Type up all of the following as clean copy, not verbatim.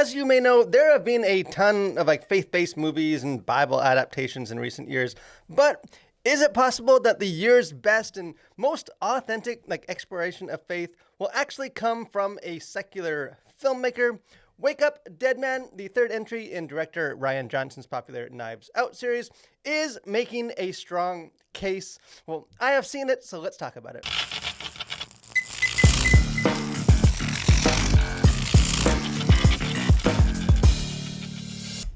As you may know, there have been a ton of faith-based movies and Bible adaptations in recent years, but is it possible that the year's best and most authentic exploration of faith will actually come from a secular filmmaker? Wake Up, Dead Man, the third entry in director Rian Johnson's popular Knives Out series, is making a strong case. Well, I have seen it, so let's talk about it.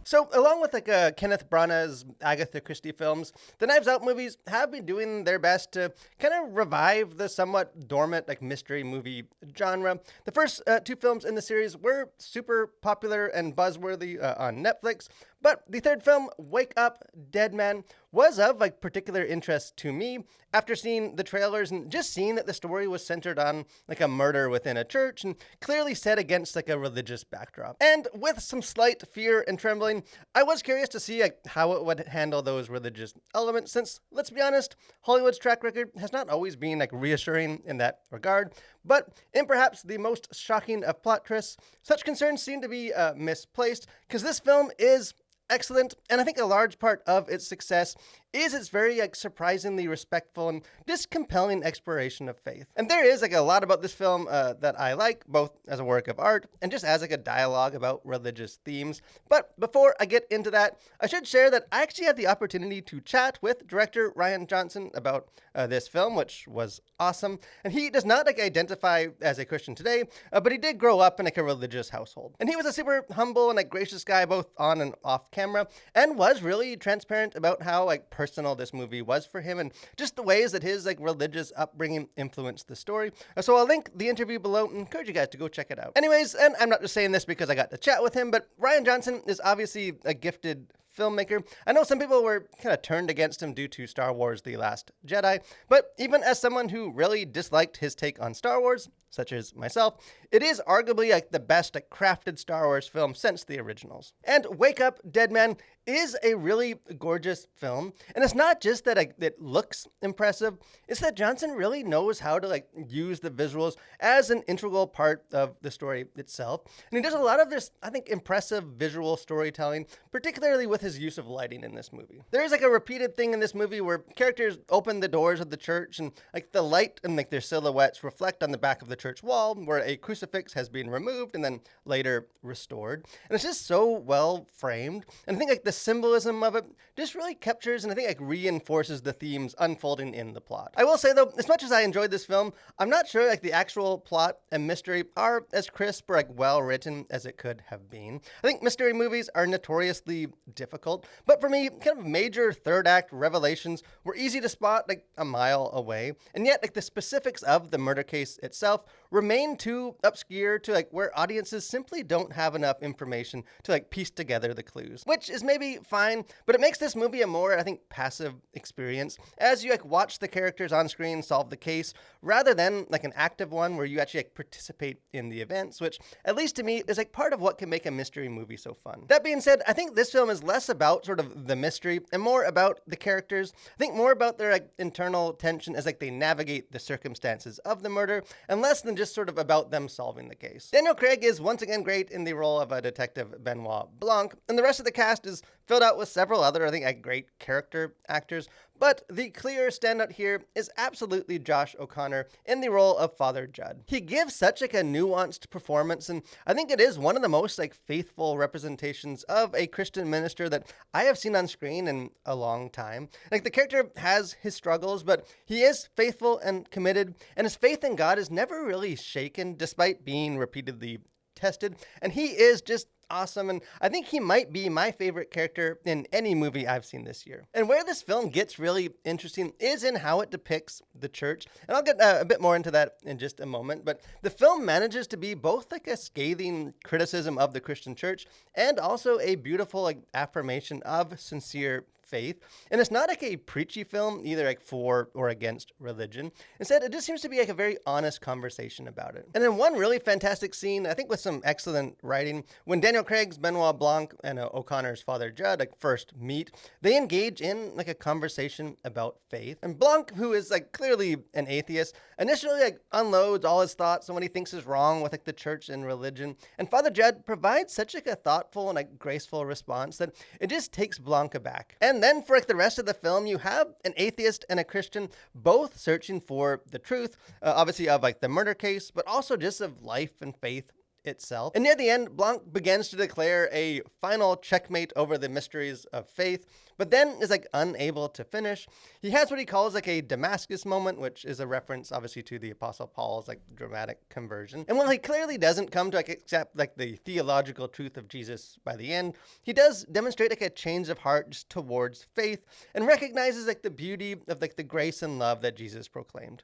So, along with Kenneth Branagh's Agatha Christie films, the Knives Out movies have been doing their best to kind of revive the somewhat dormant mystery movie genre. The first two films in the series were super popular and buzzworthy on Netflix, but the third film, Wake Up, Dead Man, was of particular interest to me after seeing the trailers and just seeing that the story was centered on a murder within a church and clearly set against a religious backdrop. And with some slight fear and trembling, I was curious to see how it would handle those religious elements since, let's be honest, Hollywood's track record has not always been reassuring in that regard. But in perhaps the most shocking of plot twists, such concerns seem to be misplaced because this film is excellent, and I think a large part of its success is its very surprisingly respectful and just compelling exploration of faith. And there is a lot about this film that I like, both as a work of art and just as a dialogue about religious themes. But before I get into that, I should share that I actually had the opportunity to chat with director Rian Johnson about this film, which was awesome. And he does not identify as a Christian today, but he did grow up in a religious household. And he was a super humble and gracious guy, both on and off camera, and was really transparent about how personal this movie was for him and just the ways that his religious upbringing influenced the story. So I'll link the interview below and encourage you guys to go check it out. Anyways, and I'm not just saying this because I got to chat with him, but Rian Johnson is obviously a gifted filmmaker. I know some people were kind of turned against him due to Star Wars: The Last Jedi, but even as someone who really disliked his take on Star Wars, such as myself, it is arguably the best crafted Star Wars film since the originals. And Wake Up, Dead Man is a really gorgeous film, and it's not just that it looks impressive, it's that Johnson really knows how to use the visuals as an integral part of the story itself. And he does a lot of this, I think, impressive visual storytelling, particularly with his use of lighting in this movie. There is a repeated thing in this movie where characters open the doors of the church and the light and their silhouettes reflect on the back of the church wall where a crucifix has been removed and then later restored. And it's just so well framed. And I think the symbolism of it just really captures and I think reinforces the themes unfolding in the plot. I will say though, as much as I enjoyed this film, I'm not sure the actual plot and mystery are as crisp or well written as it could have been. I think mystery movies are notoriously difficult, but for me, kind of major third act revelations were easy to spot a mile away, and yet the specifics of the murder case itself remain too obscure to where audiences simply don't have enough information to piece together the clues, which is maybe fine, but it makes this movie a more, I think, passive experience as you watch the characters on screen solve the case rather than an active one where you actually participate in the events, which at least to me is part of what can make a mystery movie so fun. That being said, I think this film is less about sort of the mystery and more about the characters. I think more about their internal tension as they navigate the circumstances of the murder and less than just sort of about them solving the case. Daniel Craig is once again great in the role of Detective Benoit Blanc, and the rest of the cast is filled out with several other, I think, great character actors. But the clear standout here is absolutely Josh O'Connor in the role of Father Judd. He gives such a nuanced performance, and I think it is one of the most faithful representations of a Christian minister that I have seen on screen in a long time. The character has his struggles, but he is faithful and committed, and his faith in God is never really shaken despite being repeatedly tested, and he is just awesome, and I think he might be my favorite character in any movie I've seen this year. And where this film gets really interesting is in how it depicts the church, and I'll get a bit more into that in just a moment, but the film manages to be both a scathing criticism of the Christian church and also a beautiful affirmation of sincere faith. And it's not like a preachy film, either like for or against religion. Instead, it just seems to be like a very honest conversation about it. And then one really fantastic scene, I think with some excellent writing, when Daniel Craig's Benoit Blanc and O'Connor's father Judd like first meet, they engage in like a conversation about faith. And Blanc, who is like clearly an atheist, initially like unloads all his thoughts on what he thinks is wrong with like the church and religion. And Father Judd provides such like a thoughtful and like graceful response that it just takes Blanc aback. And then for like the rest of the film, you have an atheist and a Christian both searching for the truth, obviously of like the murder case, but also just of life and faith itself. And near the end, Blanc begins to declare a final checkmate over the mysteries of faith, but then is like unable to finish. He has what he calls like a Damascus moment, which is a reference obviously to the Apostle Paul's like dramatic conversion. And while he clearly doesn't come to like accept like the theological truth of Jesus by the end, he does demonstrate like a change of heart just towards faith and recognizes like the beauty of like the grace and love that Jesus proclaimed.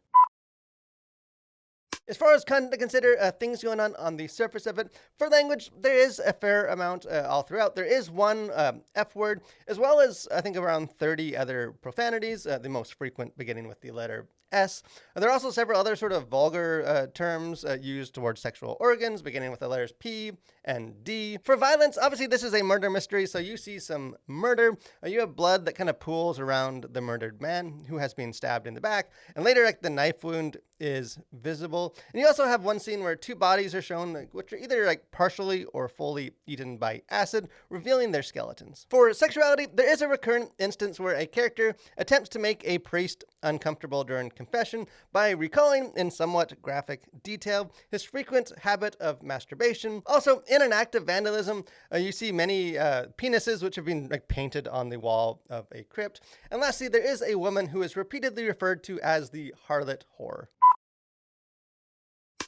As far as content to consider, things going on the surface of it, for language, there is a fair amount all throughout. There is one F word, as well as, I think, around 30 other profanities, the most frequent beginning with the letter S. There are also several other sort of vulgar terms used towards sexual organs, beginning with the letters P and D. For violence, obviously this is a murder mystery, so you see some murder. You have blood that kind of pools around the murdered man who has been stabbed in the back, and later like the knife wound is visible. And you also have one scene where two bodies are shown, which are either like partially or fully eaten by acid, revealing their skeletons. For sexuality, there is a recurrent instance where a character attempts to make a priest uncomfortable during confession by recalling in somewhat graphic detail his frequent habit of masturbation. Also, in an act of vandalism, you see many penises which have been like painted on the wall of a crypt. And lastly, there is a woman who is repeatedly referred to as the harlot whore.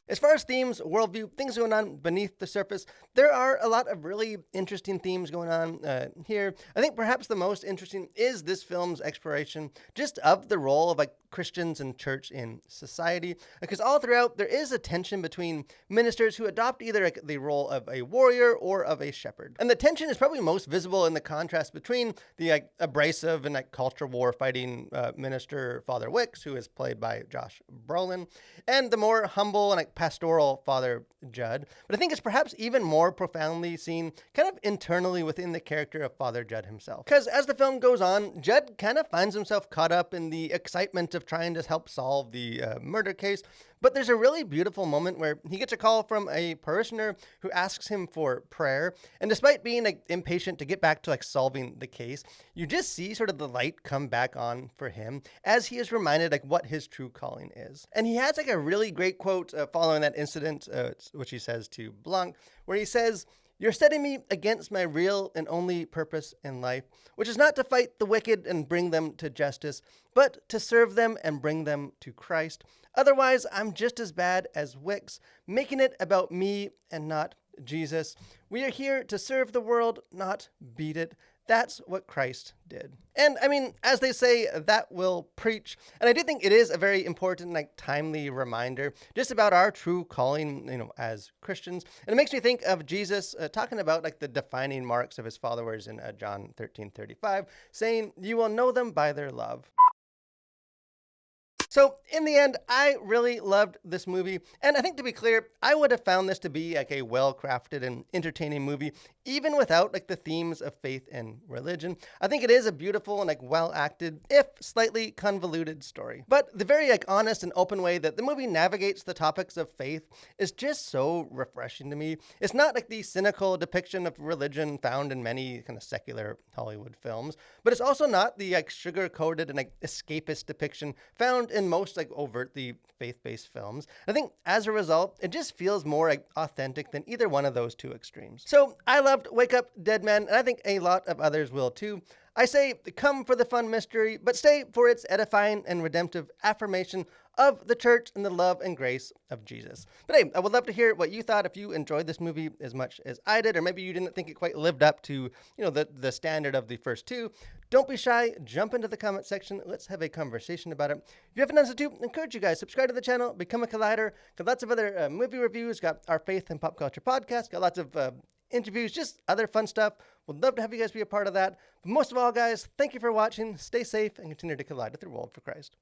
As far as themes, worldview, things going on beneath the surface, there are a lot of really interesting themes going on here. I think perhaps the most interesting is this film's exploration just of the role of like Christians and church in society, because all throughout there is a tension between ministers who adopt either like the role of a warrior or of a shepherd. And the tension is probably most visible in the contrast between the like abrasive and like culture war fighting minister Father Wicks, who is played by Josh Brolin, and the more humble and like pastoral Father Judd. But I think it's perhaps even more profoundly seen kind of internally within the character of Father Judd himself. Because as the film goes on, Judd kind of finds himself caught up in the excitement of trying to help solve the murder case. But there's a really beautiful moment where he gets a call from a parishioner who asks him for prayer. And despite being like impatient to get back to like solving the case, you just see sort of the light come back on for him as he is reminded like what his true calling is. And he has like a really great quote following that incident, which he says to Blanc, where he says, "You're setting me against my real and only purpose in life, which is not to fight the wicked and bring them to justice, but to serve them and bring them to Christ. Otherwise, I'm just as bad as Wicks, making it about me and not Jesus. We are here to serve the world, not beat it. That's what Christ did." And I mean, as they say, that will preach. And I do think it is a very important, like timely reminder just about our true calling, as Christians. And it makes me think of Jesus talking about like the defining marks of his followers in John 13:35, saying, "You will know them by their love." So in the end, I really loved this movie. And I think to be clear, I would have found this to be like a well-crafted and entertaining movie, even without like the themes of faith and religion. I think it is a beautiful and like well-acted, if slightly convoluted story. But the very like honest and open way that the movie navigates the topics of faith is just so refreshing to me. It's not like the cynical depiction of religion found in many kind of secular Hollywood films, but it's also not the like sugar-coated and like escapist depiction found in most like overtly faith-based films. I think as a result, it just feels more like authentic than either one of those two extremes. So I loved Wake Up Dead Men, and I think a lot of others will too. I say come for the fun mystery, but stay for its edifying and redemptive affirmation of the church and the love and grace of Jesus. But hey, I would love to hear what you thought if you enjoyed this movie as much as I did, or maybe you didn't think it quite lived up to, the standard of the first two. Don't be shy, jump into the comment section, let's have a conversation about it. If you haven't done so too, I encourage you guys, subscribe to the channel, become a collider, got lots of other movie reviews, got our faith and pop culture podcast, got lots of interviews, just other fun stuff. We'd love to have you guys be a part of that. But most of all, guys, thank you for watching. Stay safe and continue to collide with your world for Christ.